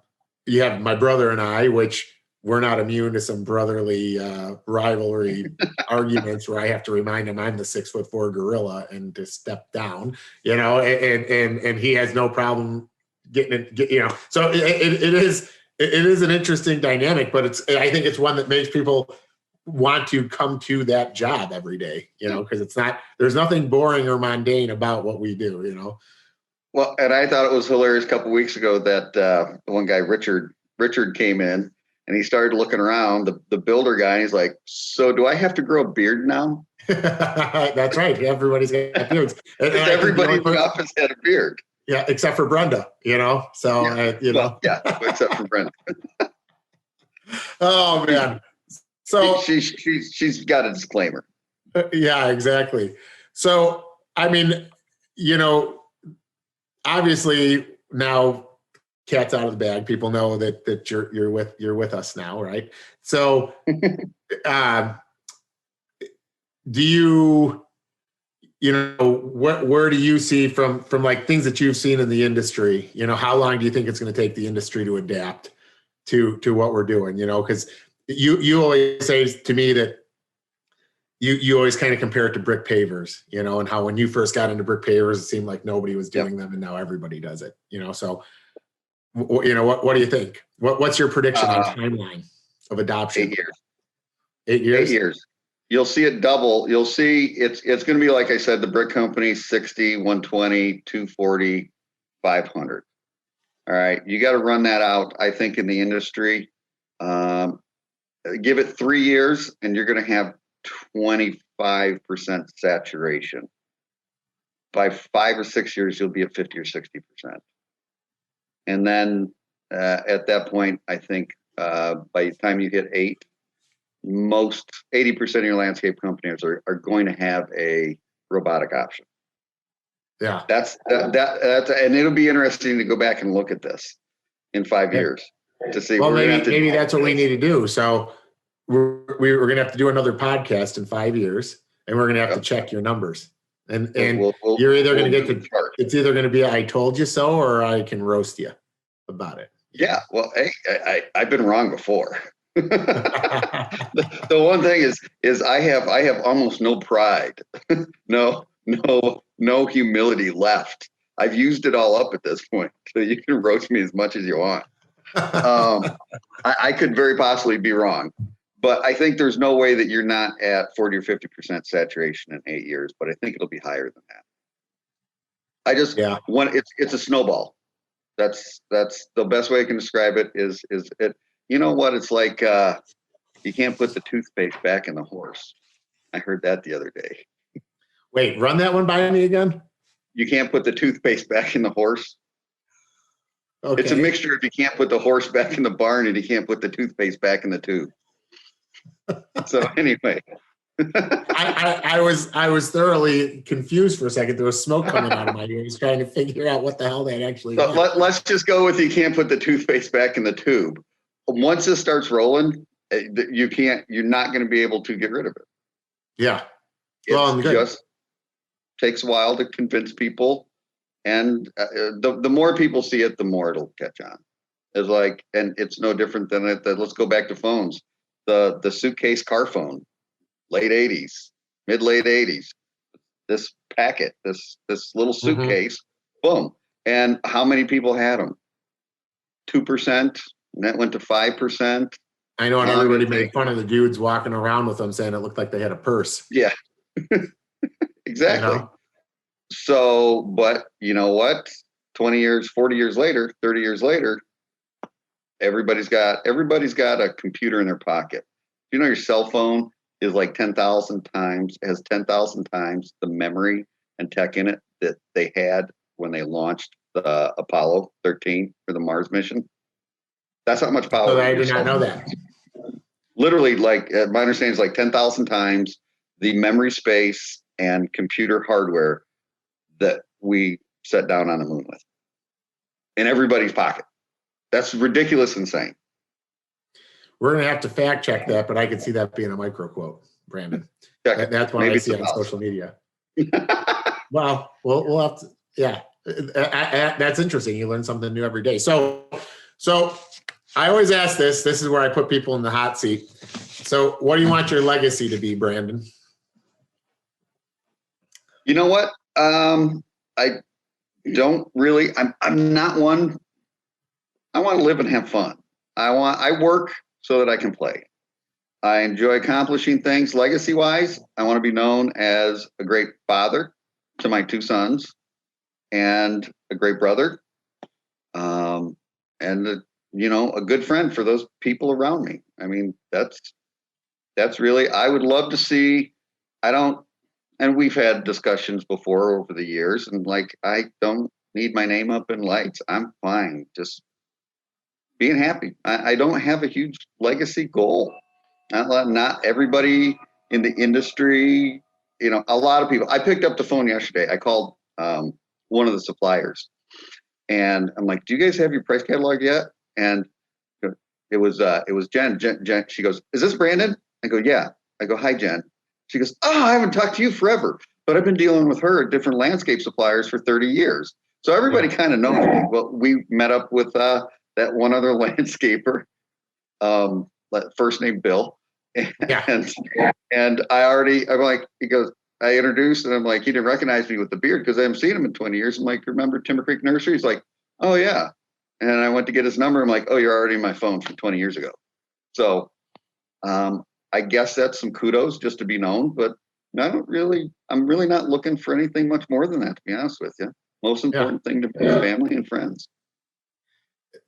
brother and I, which we're not immune to some brotherly rivalry arguments where I have to remind him I'm the 6'4" gorilla and to step down, and he has no problem getting it, so it is an interesting dynamic, but I think it's one that makes people want to come to that job every day, because there's nothing boring or mundane about what we do, Well, and I thought it was hilarious a couple of weeks ago that one guy, Richard came in and he started looking around, the builder guy, and he's like, so do I have to grow a beard now? That's right. Everybody's got beards. Everybody in the office had a beard. Yeah, except for Brenda, So except for Brenda. Oh man. So she's got a disclaimer. Yeah, exactly. So I mean, obviously now cat's out of the bag. People know that you're with us now, right? So, do you where do you see from like things that you've seen in the industry? How long do you think it's going to take the industry to adapt to what we're doing? Because you always say to me that you always kind of compare it to brick pavers, and how when you first got into brick pavers, it seemed like nobody was doing them, and now everybody does it. So what do you think? What's your prediction on timeline of adoption? 8 years. 8 years. 8 years. You'll see it double. You'll see it's going to be, like I said, the brick company 60, 120, 240, 500. All right, you got to run that out. I think in the industry, give it 3 years, and you're going to have 25% saturation. By 5 or 6 years, you'll be at 50 or 60%. And then at that point, I think by the time you hit 8, most 80% of your landscape companies are going to have a robotic option. Yeah, that's and it'll be interesting to go back and look at this in 5 years to see. Well, maybe that's what we need to do. So we're going to have to do another podcast in 5 years, and we're going to have to check your numbers. And you're either going to get the chart. It's either going to be I told you so, or I can roast you about it. Yeah. Well, hey, I've been wrong before. The one thing is I have almost no pride, no humility left. I've used it all up at this point, so you can roast me as much as you want. I could very possibly be wrong, but I think there's no way that you're not at 40 or 50% saturation in 8 years. But I think it'll be higher than that. It's a snowball. That's the best way I can describe it. Is it? You know what? It's like you can't put the toothpaste back in the horse. I heard that the other day. Wait, run that one by me again. You can't put the toothpaste back in the horse. Okay. It's a mixture if you can't put the horse back in the barn and you can't put the toothpaste back in the tube. So anyway. I was thoroughly confused for a second. There was smoke coming out of my ears trying to figure out what the hell that actually meant. Let's just go with you can't put the toothpaste back in the tube. Once this starts rolling, you're not going to be able to get rid of it. Yeah. It just takes a while to convince people. And the more people see it, the more it'll catch on. It's like, and it's no different than it. Let's go back to phones. The suitcase car phone, late 80s, mid-late 80s. This packet, this little suitcase, boom. And how many people had them? 2%, and that went to 5%. I know, and everybody made fun of the dudes walking around with them, saying it looked like they had a purse. Yeah, exactly. So, but you know what? 20 years, 40 years later, 30 years later, everybody's got a computer in their pocket. Your cell phone is like 10,000 times, has 10,000 times the memory and tech in it that they had when they launched the Apollo 13 for the Mars mission. That's how much power. So I did not know that. Literally, like my understanding is like 10,000 times the memory space and computer hardware that we set down on the moon with in everybody's pocket. That's ridiculous, insane. We're going to have to fact check that, but I could see that being a micro quote, Brandon. That's what I see on social media. Well, we'll have to, yeah. That's interesting. You learn something new every day. So I always ask this. This is where I put people in the hot seat. So what do you want your legacy to be, Brandon? You know what? I don't really. I'm not one. I want to live and have fun. I work so that I can play. I enjoy accomplishing things. Legacy-wise, I want to be known as a great father to my 2 sons, and a great brother, and a good friend for those people around me. I mean, that's really. I would love to see. And we've had discussions before over the years, and like I don't need my name up in lights. I'm fine. Just being happy. I don't have a huge legacy goal. Not everybody in the industry, a lot of people. I picked up the phone yesterday. I called one of the suppliers, and I'm like, "Do you guys have your price catalog yet?" And it was Jen. Jen. She goes, "Is this Branden?" I go, "Yeah." I go, "Hi, Jen." She goes, "Oh, I haven't talked to you forever, but I've been dealing with her at different landscape suppliers for 30 years. So everybody kind of knows me." Well, we met up with that one other landscaper, first name Bill. And I'm like, he goes, I introduced, and I'm like, he didn't recognize me with the beard because I haven't seen him in 20 years. I'm like, remember Timber Creek Nursery? He's like, oh yeah. And I went to get his number. I'm like, oh, you're already in my phone from 20 years ago. So I guess that's some kudos just to be known, but I'm really not looking for anything much more than that, to be honest with you. Most important thing to be family and friends.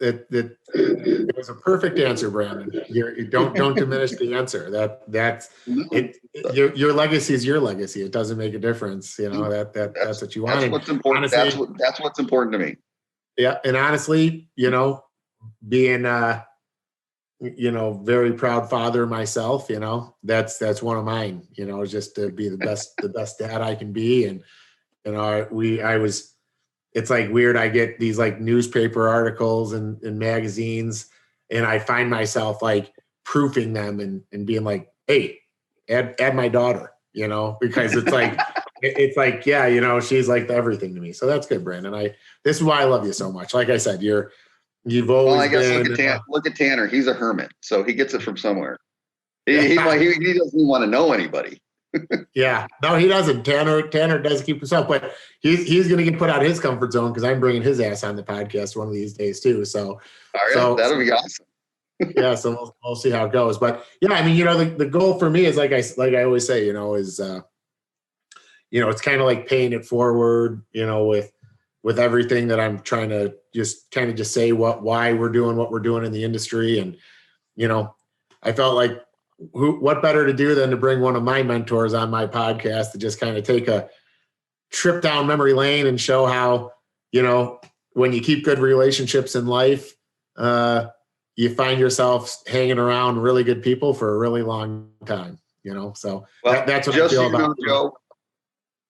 It was a perfect answer, Branden. You don't diminish the answer. That's it. Your legacy is your legacy. It doesn't make a difference. That's what you want. That's what's important. Honestly, that's what's important to me. Yeah, and honestly, being very proud father myself. That's one of mine. Just to be the best dad I can be, and it's like weird. I get these like newspaper articles and magazines, and I find myself like proofing them and being like, hey, add my daughter, because it's like, she's like everything to me. So that's good, Branden. This is why I love you so much. Like I said, you've always well, I guess been, look at Tanner. He's a hermit, so he gets it from somewhere. He doesn't want to know anybody. Yeah, no, he doesn't. Tanner does keep himself, but he's going to get put out of his comfort zone because I'm bringing his ass on the podcast one of these days too. So, that'll be awesome. Yeah, so we'll see how it goes. But yeah, I mean, the goal for me is like I always say, is it's kind of like paying it forward, with everything that I'm trying to just say why we're doing what we're doing in the industry, and I felt like. What better to do than to bring one of my mentors on my podcast to just kind of take a trip down memory lane and show how, when you keep good relationships in life, you find yourself hanging around really good people for a really long time, so that's what I feel about Joe.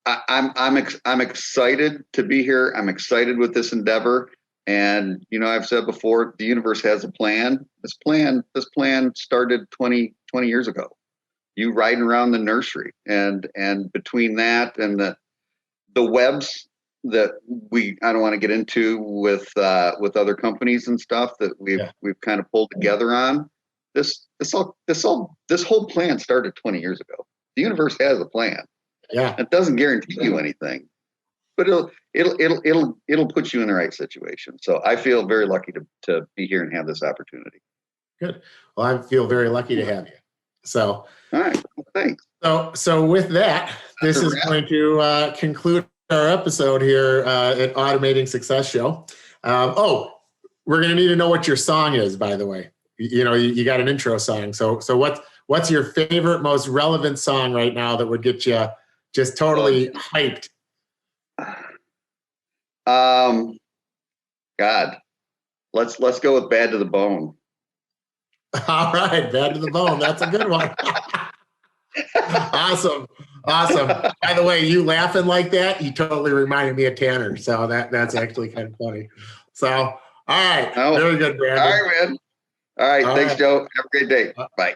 I'm excited to be here. I'm excited with this endeavor. And, I've said before, the universe has a plan. This plan started 20 years ago. You riding around the nursery, and between that and the webs that I don't want to get into with other companies and stuff that we've kind of pulled together on. This whole plan started 20 years ago. The universe has a plan. Yeah. It doesn't guarantee you anything, but it'll put you in the right situation. So I feel very lucky to be here and have this opportunity. Good. Well, I feel very lucky to have you. So, all right. Well, thanks. So with that, this is going to conclude our episode here at Automating Success Show. We're going to need to know what your song is, by the way. You got an intro song. So what's your favorite, most relevant song right now that would get you just totally hyped? God, let's go with Bad to the Bone. All right, Bad to the Bone. That's a good one. Awesome. By the way, you laughing like that, you totally reminded me of Tanner. So that's actually kind of funny. So, all right. Very good, Branden. All right, man. All right. Thanks, Joe. Have a great day. Bye.